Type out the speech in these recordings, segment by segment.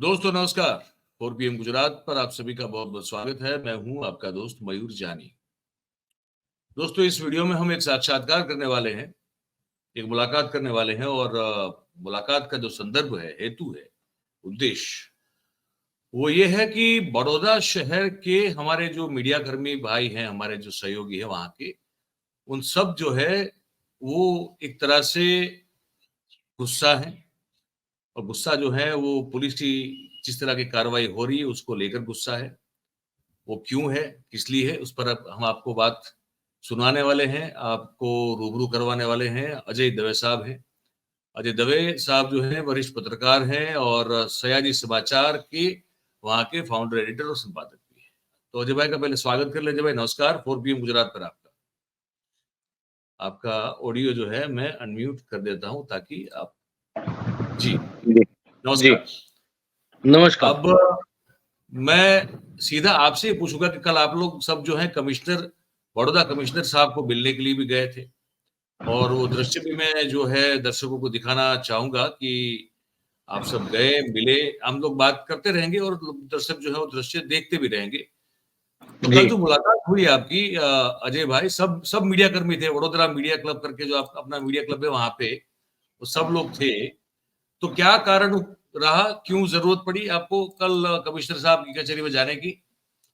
दोस्तों नमस्कार। 4 PM गुजरात पर आप सभी का बहुत बहुत स्वागत है। मैं हूं आपका दोस्त मयूर जानी। दोस्तों इस वीडियो में हम एक साक्षात्कार करने वाले हैं, एक मुलाकात करने वाले हैं और मुलाकात का जो संदर्भ है, हेतु है, उद्देश्य वो ये है कि बड़ौदा शहर के हमारे जो मीडिया कर्मी भाई हैं, हमारे जो सहयोगी हैं वहां के, उन सब जो है वो एक तरह से गुस्सा है। और गुस्सा जो है वो पुलिस की जिस तरह की कार्रवाई हो रही है उसको लेकर गुस्सा है। वो क्यों है, किस लिए है, उस पर अब हम आपको बात सुनाने वाले हैं, आपको रूबरू करवाने वाले हैं। अजय दवे साहब हैं। अजय दवे साहब जो हैं वरिष्ठ पत्रकार हैं और सयाजी समाचार के वहाँ के फाउंडर, एडिटर और संपादक भी हैं। तो अजय भाई का पहले स्वागत कर ले। अजय भाई नमस्कार। 4 PM गुजरात पर आपका ऑडियो जो है मैं अनम्यूट कर देता हूं ताकि आप जी नमस्कार। नमस्कार। अब मैं सीधा आपसे ही पूछूंगा कि कल आप लोग सब जो है कमिश्नर, बड़ौदा कमिश्नर साहब को मिलने के लिए भी गए थे और वो दृश्य भी मैं जो है दर्शकों को दिखाना चाहूंगा कि आप सब गए, मिले। हम लोग बात करते रहेंगे और दर्शक जो है वो दृश्य देखते भी रहेंगे। तो कल जो मुलाकात हुई आपकी अजय भाई, सब मीडिया कर्मी थे, वडोदरा मीडिया क्लब करके जो आप अपना मीडिया क्लब है वहां पे, वो सब लोग थे। तो क्या कारण रहा, क्यों जरूरत पड़ी आपको कल कमिश्नर साहब की कचहरी में जाने की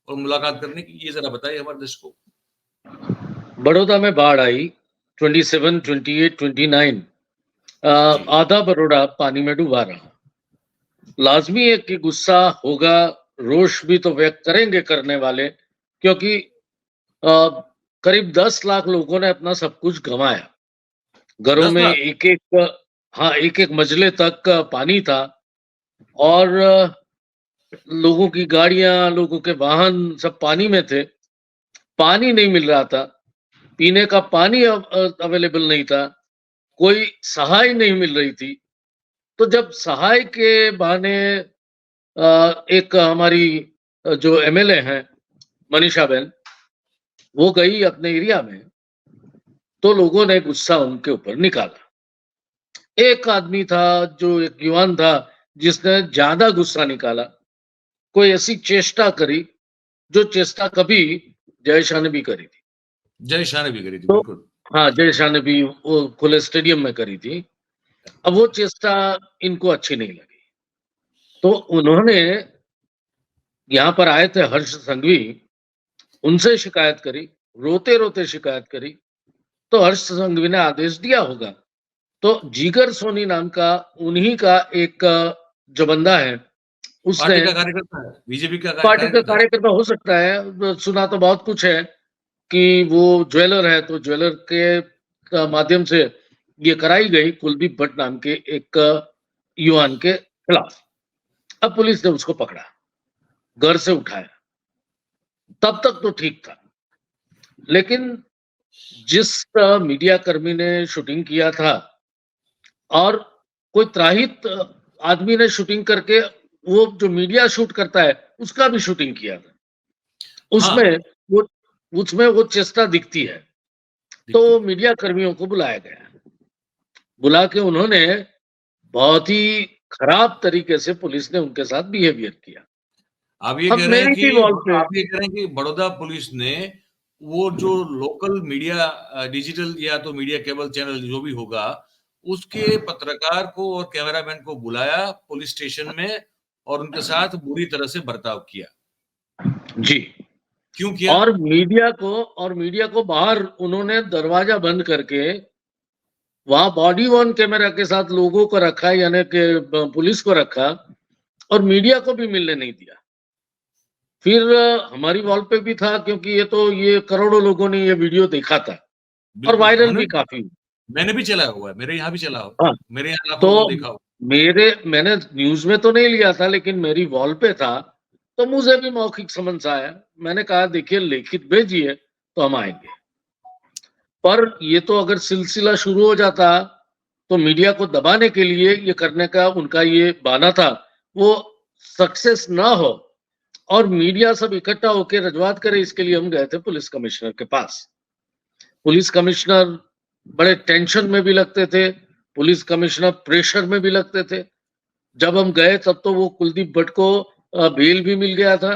और मुलाकात करने की, ये जरा बताइए हमारे दर्शकों को। बड़ौदा में बाढ़ आई 27, 28, 29। आधा बड़ौदा पानी में डूबा रहा। लाजमी है कि गुस्सा होगा, रोष भी तो व्यक्त करेंगे करने वाले, क्योंकि करीब 10 लाख लोगों ने अपना सब कुछ गंवाया। घरों में एक एक मंजिले तक पानी था और लोगों की गाड़ियां, लोगों के वाहन सब पानी में थे। पानी नहीं मिल रहा था, पीने का पानी अवेलेबल नहीं था, कोई सहाय नहीं मिल रही थी। तो जब सहाय के बहाने एक हमारी जो एमएलए हैं मनीषा बहन, वो गई अपने एरिया में, तो लोगों ने गुस्सा उनके ऊपर निकाला। एक आदमी था जो एक युवान था जिसने ज्यादा गुस्सा निकाला, कोई ऐसी चेष्टा करी जो चेष्टा कभी जय शाह ने भी करी थी। जय शाह ने भी करी थी, तो बिल्कुल। हाँ, जय शाह ने भी वो खुले स्टेडियम में करी थी। अब वो चेष्टा इनको अच्छी नहीं लगी, तो उन्होंने यहाँ पर आए थे हर्ष संघवी, उनसे शिकायत करी, रोते रोते शिकायत करी। तो हर्ष संघवी ने आदेश दिया होगा। तो जिगर सोनी नाम का उन्हीं का एक जो बंदा है, उसने पार्टी का कार्यकर्ता है, बीजेपी का पार्टी का कार्यकर्ता हो सकता है, सुना तो बहुत कुछ है कि वो ज्वेलर है, तो ज्वेलर के माध्यम से ये कराई गई कुलदीप भट्ट नाम के एक युवान के खिलाफ। अब पुलिस ने उसको पकड़ा, घर से उठाया, तब तक तो ठीक था। लेकिन जिस मीडिया कर्मी ने शूटिंग किया था और कोई त्राहित आदमी ने शूटिंग करके, वो जो मीडिया शूट करता है उसका भी शूटिंग किया था, उसमें वो चेष्टा दिखती है। तो मीडिया कर्मियों को बुलाया गया, बुला के उन्होंने बहुत ही खराब तरीके से पुलिस ने उनके साथ बिहेवियर किया। आप ये कह रहे हैं कि बड़ौदा पुलिस ने वो जो लोकल मीडिया, डिजिटल या तो मीडिया केबल चैनल जो भी होगा, उसके पत्रकार को और कैमरामैन को बुलाया पुलिस स्टेशन में और उनके साथ बुरी तरह से बर्ताव किया। जी, क्यों किया? और मीडिया को बाहर उन्होंने दरवाजा बंद करके वहां बॉडी वन कैमरा के साथ लोगों को रखा, यानी कि पुलिस को रखा, और मीडिया को भी मिलने नहीं दिया। फिर हमारी वॉल पे भी था, क्योंकि ये करोड़ों लोगों ने ये वीडियो देखा था और वायरल भी काफी। मैंने भी चलाया हुआ है, मेरे यहाँ भी चला हुआ, मेरे यहाँ तो देखा हुआ। मैंने न्यूज में तो नहीं लिया था, लेकिन मेरी वॉल पे था, तो मुझे भी मौखिक समझ आया। मैंने कहा देखिए लिखित भेजिए तो हम आएंगे। पर ये तो अगर सिलसिला शुरू हो जाता तो मीडिया को दबाने के लिए ये करने का उनका ये बहाना था, वो सक्सेस ना हो और मीडिया सब इकट्ठा होकर रजूआत करे, इसके लिए हम गए थे पुलिस कमिश्नर के पास। पुलिस कमिश्नर बड़े टेंशन में भी लगते थे, पुलिस कमिश्नर प्रेशर में भी लगते थे। जब हम गए तब तो वो कुलदीप भट्ट को बेल भी मिल गया था,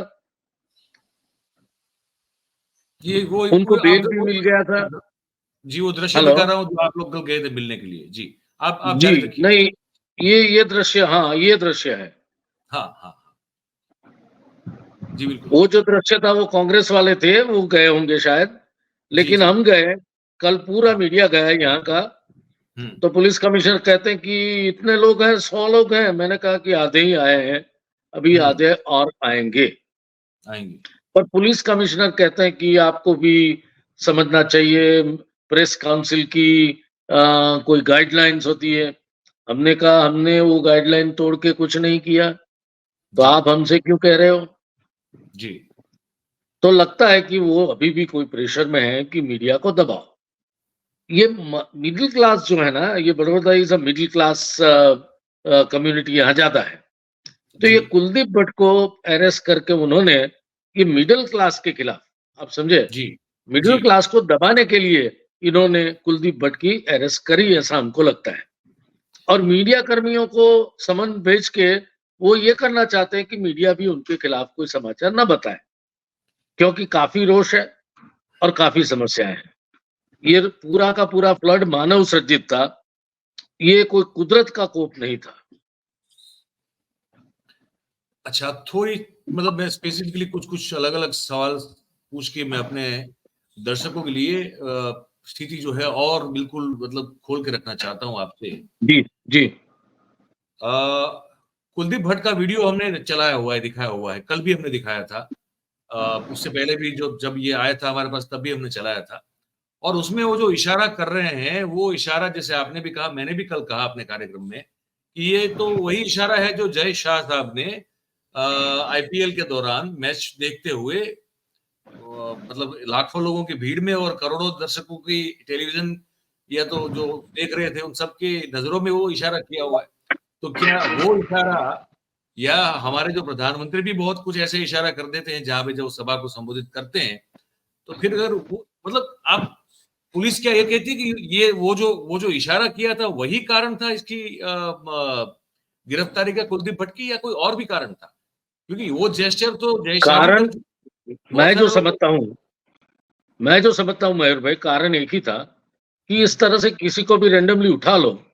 ये वो उनको पूरा बेल भी मिल गया था। जी, वो दृश्य हेलो, दिखा रहा हूँ जो आप लोग कल गए थे मिलने के लिए। जी, आप जी, जारी रखिए। नहीं, ये दृश्य, हाँ, ये दृश्य है। हाँ, हाँ, हाँ। जी, बिल्कुल। वो जो दृश्य था वो कांग्रेस वाले थे, वो गए होंगे शायद, जी, लेकिन जी। हम गए, कल पूरा हाँ। मीडिया गया यहाँ का। हुँ, तो पुलिस कमिश्नर कहते हैं कि इतने लोग हैं, 100 लोग हैं। मैंने कहा कि आधे ही आए हैं, अभी हुँ, आधे और आएंगे। आएँगे। पर पुलिस कमिश्नर कहते हैं कि आपको भी समझना चाहिए, प्रेस काउंसिल की कोई गाइडलाइंस होती है। हमने कहा हमने वो गाइडलाइन तोड़ के कुछ नहीं किया, तो जी, आप हमसे क्यों कह रहे हो? जी। तो लगता है कि वो अभी भी कोई प्रेशर में है कि मीडिया को दबाओ। ये मिडिल क्लास जो है ना, ये Baroda is a middle class community यहाँ ज्यादा है। तो जी, ये कुलदीप भट्ट को अरेस्ट करके उन्होंने ये मिडिल क्लास के खिलाफ, आप समझे, जी, मिडिल जी। क्लास को दबाने के लिए इन्होंने कुलदीप भट्ट की अरेस्ट करी, ऐसा हमको लगता है। और मीडिया कर्मियों को समन भेज के वो ये करना चाहते हैं कि मीडिया भी उनके खिलाफ कोई समाचार न बताए, क्योंकि काफी रोष है और काफी समस्याएं हैं। ये पूरा का पूरा फ्लड मानव सृजित था, ये कोई कुदरत का कोप नहीं था। अच्छा, थोड़ी मतलब मैं स्पेसिफिकली कुछ-कुछ अलग-अलग सवाल पूछ के मैं अपने दर्शकों के लिए स्थिति जो है और बिल्कुल मतलब खोल के रखना चाहता हूँ आपसे। जी, जी, अ, कुलदीप भट्ट का वीडियो हमने चलाया हुआ है, दिखाया हुआ है। कल भी हमने दिखाया था। उससे पहले भी जब ये आया था हमारे पास तब भी हमने चलाया था। और उसमें वो जो इशारा कर रहे हैं, वो इशारा जैसे आपने भी कहा, मैंने भी कल कहा अपने कार्यक्रम में, कि ये तो वही इशारा है जो जय शाह साहब ने आईपीएल के दौरान मैच देखते हुए मतलब लाखों लोगों की भीड़ में और करोड़ों दर्शकों की टेलीविज़न या तो जो देख रहे थे, उन सबकी नज़रों में वो इशारा किया हुआ है। तो क्या वो इशारा या हमारे जो प्रधानमंत्री भी बहुत कुछ ऐसे इशारा कर देते हैं, जहाँ पे जो सभा को संबोधित करते हैं, तो फिर अगर वो मतलब आप पुलिस क्या ये कहती है कि ये वो जो इशारा किया था वही कारण था इसकी गिरफ्तारी का कुलदीप भट्ट की या कोई और भी कारण था? क्योंकि वो जेस्चर तो जय शाह भी कर कारण, चुके बहुत मैं सारे जो लोग समझता हूँ मैं जो समझता हूँ मयूर भाई, कारण एक ही था कि हुँ, इस तरह से किसी को भी रैंडमली उठा लो, हुँ।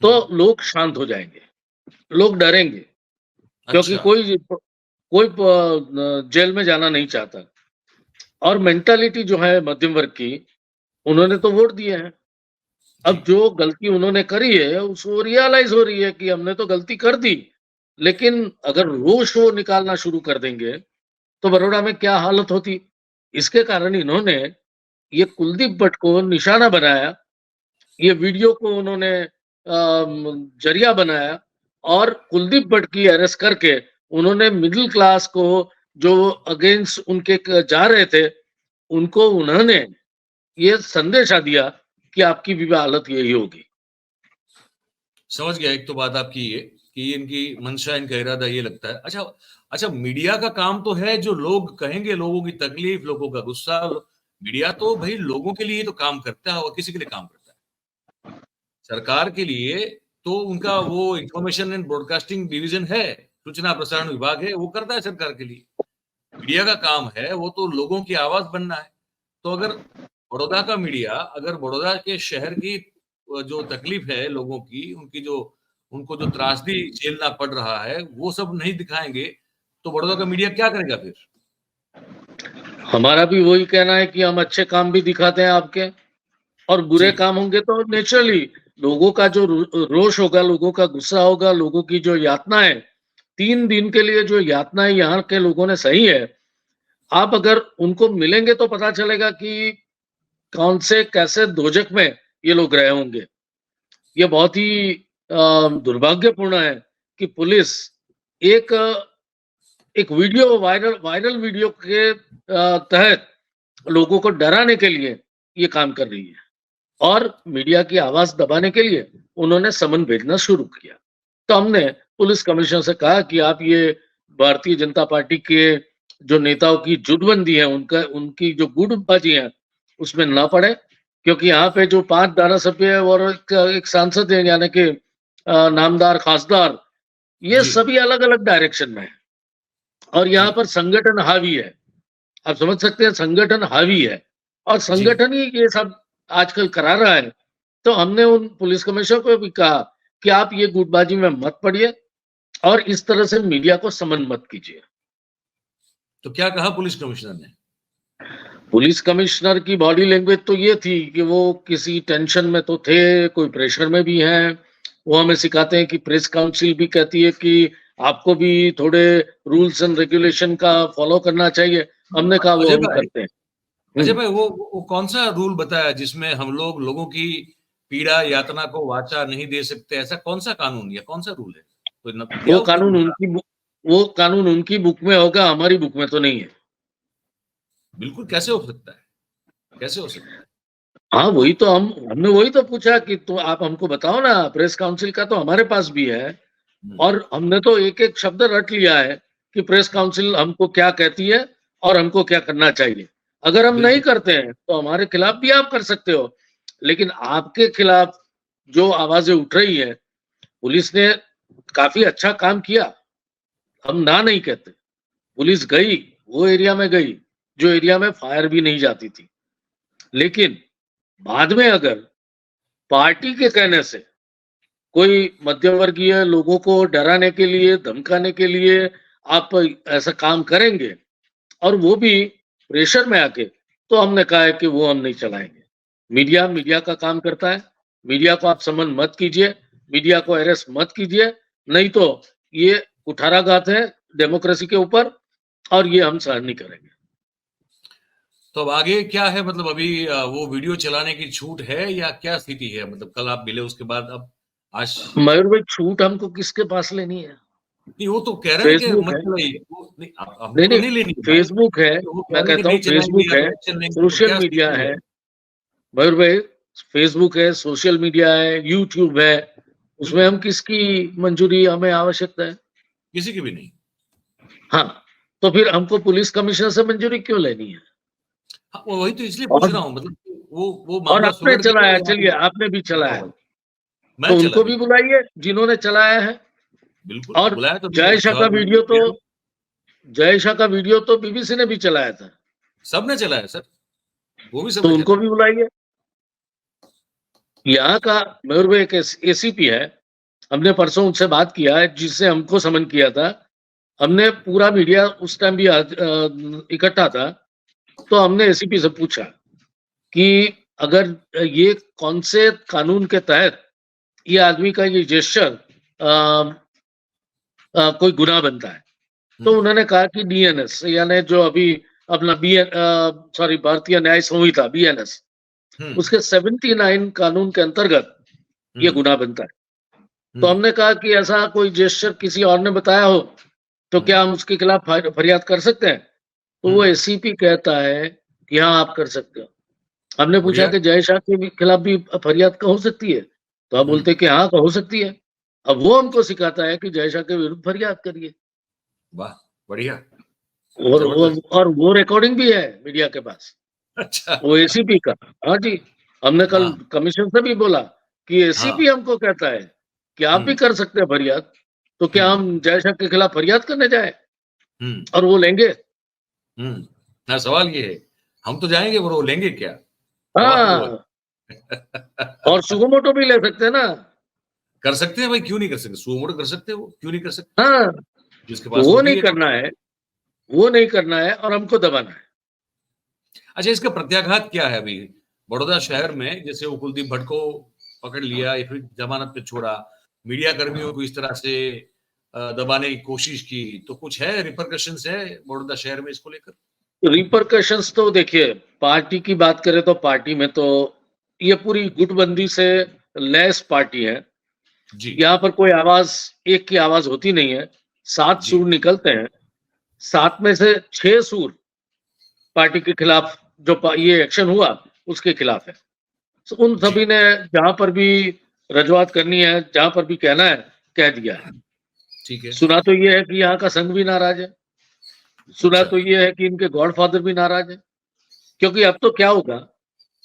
तो लोग शांत हो जाएँगे, लोग डरेंगे, क्योंकि अच्छा, कोई जेल में जाना नहीं चाहता। और मेंटालिटी जो है मध्यम वर्ग की, उन्होंने तो वोट दिए हैं। जी। अब जो गलती उन्होंने करी है, उसको रियलाइज़ हो रही है कि हमने तो गलती कर दी, लेकिन अगर रोष वो निकालना शुरू कर देंगे, तो बड़ौदा में क्या हालत होती? इसके कारण इन्होंने ये कुलदीप भट्ट को निशाना बनाया, ये वीडियो को उन्होंने ज़रिया बनाया और कुलदीप भट्ट की अरेस्ट करके उन्होंने मिडल क्लास को, जो अगेंस्ट उनके जा रहे थे, उनको उन्होंने ये संदेशा दिया कि आपकी भी हालत यही होगी। समझ गया एक तो बात आपकी ये कि इनकी मंशा, इनका इरादा ये लगता है। अच्छा अच्छा मीडिया का काम तो है जो लोग कहेंगे, लोगों की तकलीफ, लोगों का गुस्सा मीडिया तो भई लोगों के लिए तो काम करता है और किसी के लिए काम करता है। सरकार के लिए तो उनका वो इन्फॉर्मेशन एंड ब्रॉडकास्टिंग डिवीज़न है, सूचना प्रसारण विभाग है, वो करता है सरकार के लिए। मीडिया का काम है, वो तो लोगों की आवाज़ बनना है। तो अगर बड़ौदा का मीडिया अगर बड़ौदा के शहर की जो तकलीफ है लोगों की, उनको जो त्रासदी झेलना पड़ रहा है, वो सब नहीं दिखाएँगे, तो बड़ौदा का मीडिया क्या करेगा फिर? हमारा भी वही कहना है कि हम अच्छे काम भी दिखाते हैं आपके, और बुरे जी, काम होंगे तो नेचुरली लोगों का जो रोष होगा, लोगों का गुस्सा होगा, लोगों की जो यातनाएँ, 3 दिन के लिए जो यातनाएँ यहाँ के लोगों ने सही है, आप अगर उनको मिलेंगे तो पता चलेगा कि कौन से कैसे दोजख में ये लोग रहे होंगे। ये बहुत ही दुर्भाग्यपूर्ण है कि पुलिस एक एक वीडियो, वायरल वायरल वीडियो के तहत लोगों को डराने के लिए ये काम कर रही है, और मीडिया की आवाज दबाने के लिए उन्होंने समन भेजना शुरू किया। तो हमने पुलिस कमिश्नर से कहा कि आप ये भारतीय जनता पार्टी के जो नेताओं की जुटबंदी है, उनका उनकी जो गुटबाजी है, उसमें ना पड़े, क्योंकि यहाँ पे जो 5 धारासभ्य है और एक सांसद है, यानी कि नामदार खासदार, ये जी। सभी अलग अलग डायरेक्शन में है और यहाँ जी। पर संगठन हावी है। आप समझ सकते हैं, संगठन हावी है और जी। संगठन ही ये सब आजकल करा रहा है। तो हमने उन पुलिस कमिश्नर को भी कहा कि आप ये गुटबाजी में मत पड़िए और इस तरह से मीडिया को समन मत कीजिए। तो क्या कहा पुलिस कमिश्नर ने? पुलिस कमिश्नर की बॉडी लैंग्वेज तो ये थी कि वो किसी टेंशन में तो थे, कोई प्रेशर में भी हैं। वो हमें सिखाते हैं कि प्रेस काउंसिल भी कहती है कि आपको भी थोड़े रूल्स एंड रेगुलेशन का फॉलो करना चाहिए। हमने कहा वो अजय हम भाई, करते हैं। अजय भाई, वो कौन सा रूल बताया जिसमें हम लोगों की पीड़ा यातना को वाचा नहीं दे सकते? ऐसा कौन सा कानून या कौन सा रूल है? कोई दिया वो उत्तर कानून उनका? उनकी वो कानून उनकी बुक में होगा, हमारी बुक में तो नहीं है। बिल्कुल, कैसे हो सकता है? कैसे हो सकता है? हाँ, वही तो हमने वही तो पूछा कि तो आप हमको बताओ ना, प्रेस काउंसिल का तो हमारे पास भी है और हमने तो एक-एक शब्द रट लिया है कि प्रेस काउंसिल हमको क्या कहती है और हमको क्या करना चाहिए। अगर हम नहीं बिल्कुल। करते हैं, तो हमारे खिलाफ भी आप कर सकते हो। लेकिन आपके खिलाफ जो आवाज़ें उठ रही हैं, पुलिस ने काफ़ी अच्छा काम किया, हम ना नहीं कहते। पुलिस गई, वो एरिया में गई, जो एरिया में फायर भी नहीं जाती थी। लेकिन बाद में अगर पार्टी के कहने से कोई मध्यवर्गीय लोगों को डराने के लिए, धमकाने के लिए आप ऐसा काम करेंगे और वो भी प्रेशर में आके, तो हमने कहा है कि वो हम नहीं चलाएँगे। मीडिया का काम करता है, मीडिया को आप समन मत कीजिए, मीडिया को हैरेस मत कीजिए, नहीं तो ये कुठाराघात है डेमोक्रेसी के ऊपर और ये हम सहन नहीं करेंगे। तो अब आगे क्या है? मतलब अभी वो वीडियो चलाने की छूट है या क्या स्थिति है? मतलब कल आप मिले उसके बाद अब आज मयूर भाई, छूट हमको किसके पास लेनी है? नहीं, वो तो कह रहे हैं कि फेसबुक मत है। चलाइए। वो नहीं, नहीं, हमको तो नहीं, नहीं लेनी भाई। फेसबुक है, तो वो कह मैं रहे हैं कि कहता हूँ नहीं चलाएँगे फेसबुक या है, तो एक्शन लेंगे, तो सोशल क्या मीडिया स्थिति है। है? मयूर भाई, फेसबुक है, सोशल मीडिया है, यूट्यूब है, उसमें बिल्कुल, हम किसकी मंजूरी हमें आवश्यकता है? किसी की भी नहीं। हाँ, तो फिर हमको पुलिस कमिश्नर से मंजूरी क्यों लेनी है? हाँ, वो वही तो इसलिए पूछ और रहा हूँ, मतलब वो और मामला आपने सुलझ गया चलाया, या चलिए आपने भी क्या चलाया, हुआ? मैं तो चला उनको भी बिल्कुल, बुलाइए जिन्होंने चलाया है। बिल्कुल, और बुलाया तो जय शाह का वीडियो तो किया, बीबीसी ने भी चलाया था, सबने चलाया सर, वो भी तो सबने उनको चलाया। भी बुलाइए। यहाँ का मयूर भाई एक एसीपी है, हमने परसों उनसे बात किया है, जिससे हमको समन किया था। हमने पूरा मीडिया उस टाइम भी इकट्ठा था, तो हमने एसीपी से पूछा कि अगर ये कौन से कानून के तहत ये आदमी का ये जेस्चर कोई गुनाह बनता है, तो हुँ, उन्होंने कहा कि बीएनएस यानी जो अभी अपना भारतीय न्याय संहिता बीएनएस, हुँ, उसके 79 कानून के अंतर्गत ये हुँ, गुनाह बनता है। तो हुँ, हमने कहा कि ऐसा कोई जेस्चर किसी और ने बताया हो, तो हुँ, क्या हम उसके खिलाफ फरियाद कर सकते हैं? तो हुँ, वो एसीपी कहता है कि हाँ, आप कर सकते हो। हमने पूछा बढ़िया। कि जय शाह के भी खिलाफ भी फरियाद हो सकती है? तो आप हुँ, बोलते हैं कि हाँ, हो सकती है। अब वो हमको सिखाता है कि जय शाह के विरुद्ध फरियाद करिए वाह! बढ़िया, और ज़बरदस्त। वो रिकॉर्डिंग भी है मीडिया के पास, अच्छा, वो एसीपी का। हाँ जी, हमने कल हाँ, कमिश्नर से भी बोला कि हाँ, एसीपी हमको कहता है कि आप भी हुँ, कर सकते हैं फरियाद, तो क्या हुँ, हम जय शाह के खिलाफ फरियाद करने जाएँ? हुँ, और वो लेंगे? हुँ। हाँ, सवाल ये है, हम तो जाएँगे पर वो लेंगे क्या? सवाल तो वो है। हाँ, और सुगोमोटो भी ले सकते हैं ना। कर सकते हैं भाई, क्यों नहीं कर सकते? सुमो मोटो कर सकते हैं वो, क्यों नहीं कर सकते? हाँ, जिसके तो पास वो होती नहीं है करना है, वो नहीं करना है और हमको दबाना है। अच्छा, इसका प्रत्याघात क्या है अभी? बड़ौदा शहर में जैसे वो कुलदीप भट्ट को पकड़ लिया या फिर जमानत पे छोड़ा, मीडिया कर्मियों को इस तरह से दबाने की कोशिश की, तो कुछ है रिपरकशंस है बड़ौदा शहर में इसको लेकर? रिपरकशंस तो देखिए, पार्टी की बात करें तो पार्टी में तो ये पूरी गुटबंदी से लैस पार्टी है। जी, यहाँ पर कोई आवाज़ एक की आवाज़ होती नहीं है, 7 जी, सूर निकलते हैं, 7 में से 6 सूर पार्टी के खिलाफ जो ये एक्शन हुआ, उसके खिलाफ है। तो उन जी, सभी ने जहाँ पर भी रजूआत करनी है, जहाँ पर भी कहना है, कह दिया है। ठीक है। सुना तो ये है कि यहाँ का संघ भी नाराज़ है, सुना अच्छा, तो ये है कि इनके गॉडफादर भी नाराज़ है, क्योंकि अब तो क्या होगा,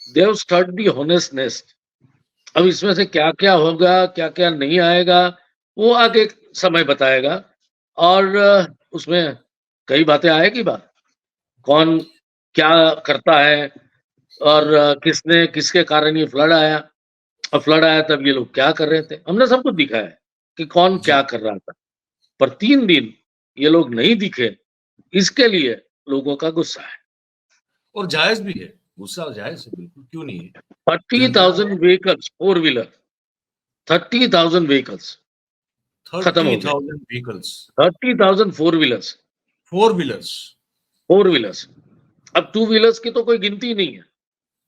they have start the honest nest. अब इसमें से क्या-क्या होगा, क्या-क्या नहीं आएगा, वो आगे समय बताएगा और उसमें कई बातें आएगी बात, कौन क्या करता है और किसने किसके कारण ये फ्लड आया, और फ्लड आया तब ये लोग क्या कर रहे थे। हमने सब कुछ दिखा है कि कौन जी। क्या कर रहा था, पर 3 दिन ये लोग नहीं दिखे, इसके लिए लोगों का गुस्सा है। और जायज भी है, गुस्सा जायज है, बिल्कुल, क्यों नहीं है। 30,000 व्हीकल्स, 4 व्हीलर, 30,000 व्हीकल्स खत्म हो गए। 30,000 व्हीकल्स, 30,000 4 व्हीलर्स, 4 व्हीलर्स, 4 व्हीलर्स। अब 2 व्हीलर्स की तो कोई गिनती नहीं है,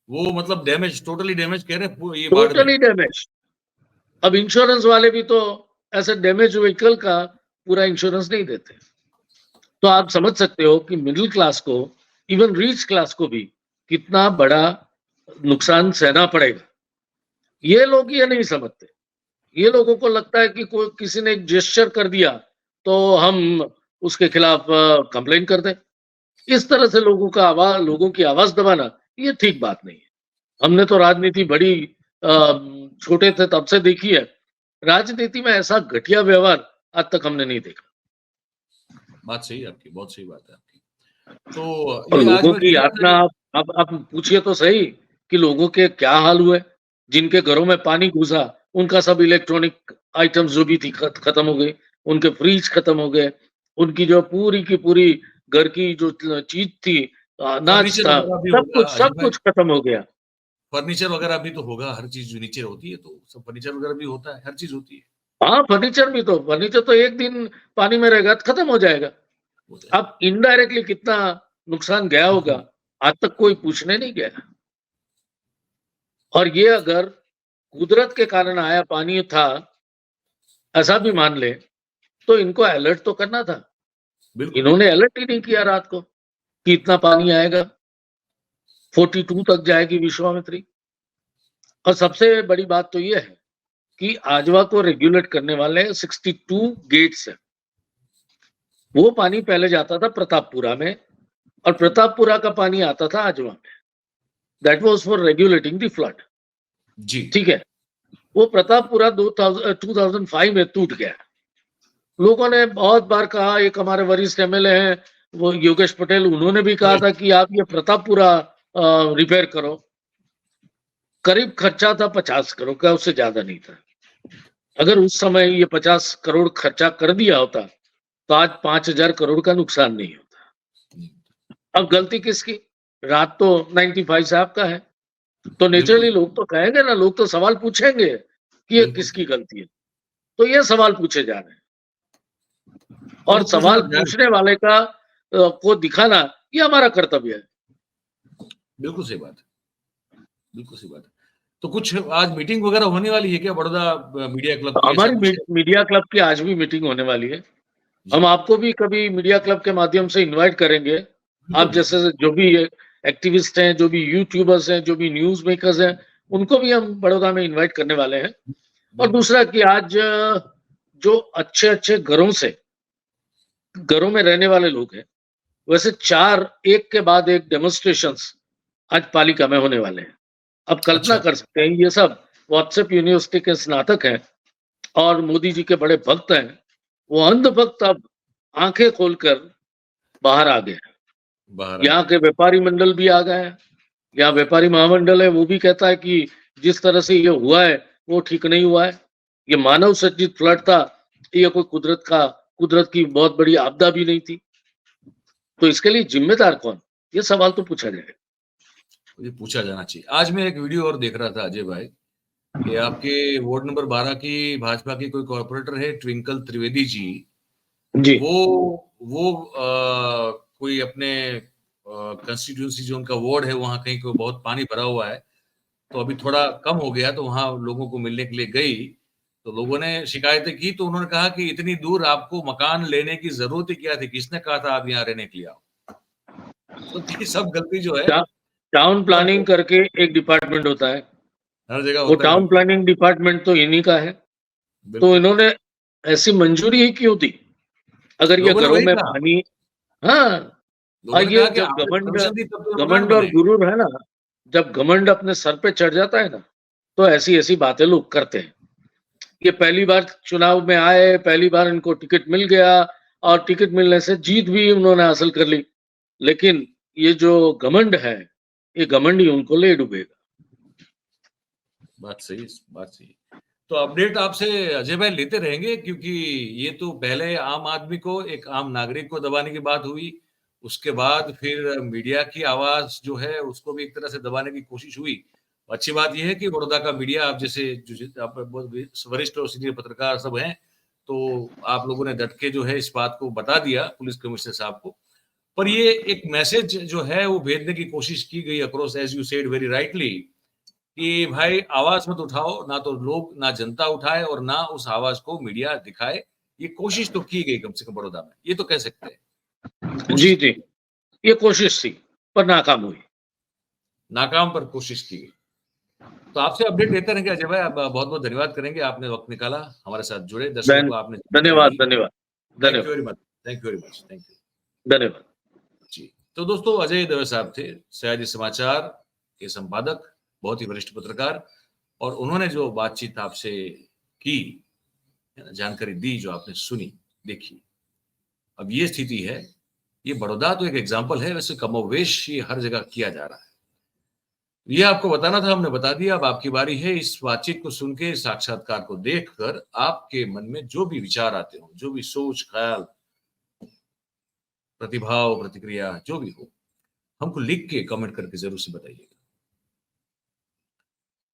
वो मतलब डैमेज, टोटली डैमेज कह रहे हैं ये बाढ़ में। Totally damage. अब इंश्योरेंस वाले भी तो ऐसे डैमेज व्हीकल का पूरा इंश्योरेंस नहीं देते। तो आप समझ सकते हो कि मिडिल क्लास को, इवन रिच क्लास को भी कितना बड़ा नुकसान सहना पड़ेगा। ये लोग ये नहीं समझते। ये लोगों को लगता है कि कोई किसी ने एक जेस्चर कर दिया तो हम उसके खिलाफ कंप्लेन कर दें। इस तरह से लोगों की आवाज दबाना ये ठीक बात नहीं है। हमने तो राजनीति बड़ी छोटे थे तब से देखी है। राजनीति में ऐसा घटिया व्यवहार आज तक हमने नहीं देखा। बात सही है आपकी, बहुत सही बात है आपकी। तो और ये आज लोगों मैं की देख रहा था यातना, आप पूछिए तो सही कि लोगों के क्या हाल हुए, जिनके घरों में पानी घुसा उनका सब इलेक्ट्रॉनिक आइटम्स जो भी थी खत्म हो गई, उनके फ्रिज खत्म हो गए, उनकी जो पूरी की पूरी घर की जो चीज थी, अनाज फर्नीचर था, वगैरह भी सब होगा कुछ अजय सब भाई, कुछ खत्म हो गया। फर्नीचर वगैरह भी तो होगा, हर चीज जो नीचे होती है तो सब फर्नीचर वगैरह भी होता है, हर चीज होती है। हाँ, फर्नीचर तो एक दिन पानी में रहेगा तो खत्म हो जाएगा। हो जाएगा। अब इनडायरेक्टली कितना नुकसान गया होगा आज तक कोई पूछने नहीं गया। और ये अगर कुदरत के कारण आया पानी था, ऐसा भी मान ले, तो इनको अलर्ट तो करना था। बिल्कुल। इन्होंने अलर्ट ही नहीं किया रात को कि इतना पानी आएगा, 42 तक जाएगी विश्वामित्री। और सबसे बड़ी बात तो ये है कि आजवा को रेगुलेट करने वाले 62 गेट्स हैं। वो पानी पहले जाता था प्रतापपुरा में, और प्रतापपुरा का पानी आता था आजवा में। That was for regulating the flood. जी। ठीक है, वो प्रतापपुरा 2005 में टूट गया। लोगों ने बहुत बार कहा, एक हमारे वरिष्ठ एमएलए हैं वो योगेश पटेल, उन्होंने भी कहा था कि आप ये प्रतापपुरा रिपेयर करो। करीब खर्चा था 50 करोड़ का, उससे ज्यादा नहीं था। अगर उस समय ये 50 करोड़ खर्चा कर दिया होता तो आज 5,000 करोड़ का नुकसान नहीं होता। अब गलती किसकी? रात तो 95 साहब का है, तो नेचुरली बिल्कुल लोग तो कहेंगे ना, लोग तो सवाल पूछेंगे कि ये बिल्कुल। किसकी गलती है। तो ये सवाल पूछे जा रहे हैं, और और वो पूछना सवाल जायज, पूछने वाले का को दिखाना ये हमारा कर्तव्य है। बिल्कुल सही बात है, बिल्कुल सही बात है। तो कुछ आज मीटिंग वगैरह होने वाली है क्या बड़ौदा मीडिया क्लब की, ऐसा हमारी कुछ है? मीडिया क्लब की आज भी मीटिंग होने वाली है। जी। हम आपको भी कभी मीडिया क्लब के माध्यम से इनवाइट करेंगे। बिल्कुल आप बिल्कुल। जैसे जो भी एक्टिविस्ट हैं, जो भी यूट्यूबर्स हैं, जो भी न्यूज मेकर्स हैं, उनको भी हम बड़ौदा में इनवाइट करने वाले हैं। और बिल्कुल दूसरा कि आज जो अच्छे अच्छे घरों में रहने वाले लोग हैं, वैसे 4 एक के बाद एक डेमोन्स्ट्रेशंस आज पालिका में होने वाले हैं। अब कल्पना अच्छा। कर सकते हैं, ये सब व्हाट्सएप यूनिवर्सिटी के स्नातक हैं और मोदी जी के बड़े भक्त हैं। वो अंध भक्त अब आंखें खोलकर बाहर आ गए। बाहर आ यहाँ गए। के व्यापारी मंडल भी आ गए हैं। यहाँ व्यापारी महामंडल है, वो भी कहता है कि जिस तरह से ये हुआ है वो ठीक नहीं हुआ है। ये मानव सर्जित फ्लड था, ये कोई कुदरत की बहुत बड़ी आपदा भी नहीं थी। तो इसके लिए जिम्मेदार कौन? ये सवाल तो पूछा जाएगा। ये पूछा जाना चाहिए। आज मैं एक वीडियो और देख रहा था अजय भाई, कि आपके वार्ड नंबर 12 की भाजपा की कोई कॉर्पोरेटर है ट्विंकल त्रिवेदी जी, जी। वो कोई अपने कंस्टिट्यूंसी जो उनका वार्ड है वहां कहीं को बहुत पानी भरा हुआ है, तो अभी थोड़ा कम हो गया, तो वहां लोगों को मिलने के लिए गई, तो लोगों ने शिकायतें की, तो उन्होंने कहा कि इतनी दूर आपको मकान लेने की जरूरत ही क्या थी, किसने कहा था आप यहाँ रहने के लिए आओ। तो ये सब गलती जो है टा, टाउन सब प्लानिंग करके एक डिपार्टमेंट होता है, हर जगह वो होता है। टाउन बिल्कुल प्लानिंग डिपार्टमेंट तो इन्हीं का है। तो बिल्कुल। इन्होंने ऐसी मंजूरी ही क्यों दी अगर ये लोगों ने घरों वही में कहा, पानी? हाँ। और लोगों ने ये कहा कि जब आपने परमिशन दी तब तो मकान घमंड और बने। गुरूर है ना, जब घमंड अपने सर पे चढ़ जाता है ना, तो ऐसी ऐसी बातें लोग करते हैं। ये पहली बार चुनाव में आए, पहली बार इनको टिकट मिल गया और टिकट मिलने से जीत भी उन्होंने हासिल कर ली। लेकिन ये जो घमंड है, ये घमंड ही उनको ले डूबेगा। बात सही, बात सही। तो अपडेट आपसे अजय भाई लेते रहेंगे, क्योंकि ये तो पहले आम आदमी को, एक आम नागरिक को दबाने की बात हुई, उसके बाद फिर मीडिया की आवाज जो है उसको भी एक तरह से दबाने की कोशिश हुई। अच्छी बात यह है कि बड़ौदा का मीडिया, आप जैसे आप बहुत वरिष्ठ और सीनियर पत्रकार सब हैं, तो आप लोगों ने डट के जो है इस बात को बता दिया पुलिस कमिश्नर साहब को। पर ये एक मैसेज जो है वो भेजने की कोशिश की गई across, as you said very rightly, कि भाई आवाज मत उठाओ, ना तो लोग, ना जनता उठाए और ना उस आवाज को मीडिया दिखाए। ये कोशिश तो की गई कम से कम बड़ौदा में, ये तो कह सकते हैं। जी जी, ये कोशिश थी पर नाकाम हुई। नाकाम पर कोशिश की गई। तो आपसे अपडेट लेते रहेंगे अजय भाई। आप बहुत बहुत धन्यवाद करेंगे, आपने वक्त निकाला, हमारे साथ जुड़े, दर्शकों को आपने धन्यवाद दी। धन्यवाद थैंक यू धन्यवाद very much, thank you very much, thank you धन्यवाद। जी। तो दोस्तों, अजय दवे साहब थे सयाजी समाचार के संपादक, बहुत ही वरिष्ठ पत्रकार, और उन्होंने जो बातचीत आपसे की, जानकारी दी, जो आपने सुनी, देखी। अब ये स्थिति है, ये बड़ौदा तो एक एग्जाम्पल है, वैसे कमोवेश ये हर जगह किया जा रहा है। ये आपको बताना था, हमने बता दिया। अब आपकी बारी है इस बातचीत को सुन के, साक्षात्कार को देखकर आपके मन में जो भी विचार आते हो, जो भी सोच, ख्याल, प्रतिभाव, प्रतिक्रिया जो भी हो, हमको लिख के कमेंट करके जरूर से बताइएगा।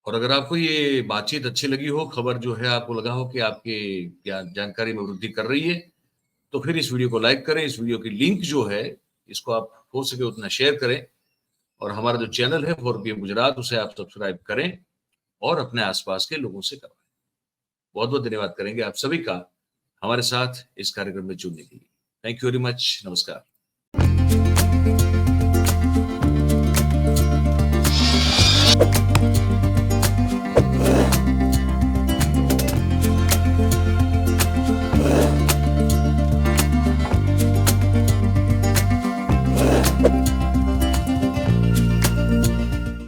और अगर आपको ये बातचीत अच्छी लगी हो, खबर जो है आपको लगा हो कि आपके जानकारी में वृद्धि कर रही है, तो फिर इस वीडियो को लाइक करें। इस वीडियो की लिंक जो है, इसको आप हो सके उतना शेयर करें, और हमारा जो चैनल है 4PM गुजरात, उसे आप सब्सक्राइब करें और अपने आसपास के लोगों से करवाएं। बहुत बहुत धन्यवाद करेंगे आप सभी का हमारे साथ इस कार्यक्रम में जुड़ने के लिए। Thank you very much. नमस्कार।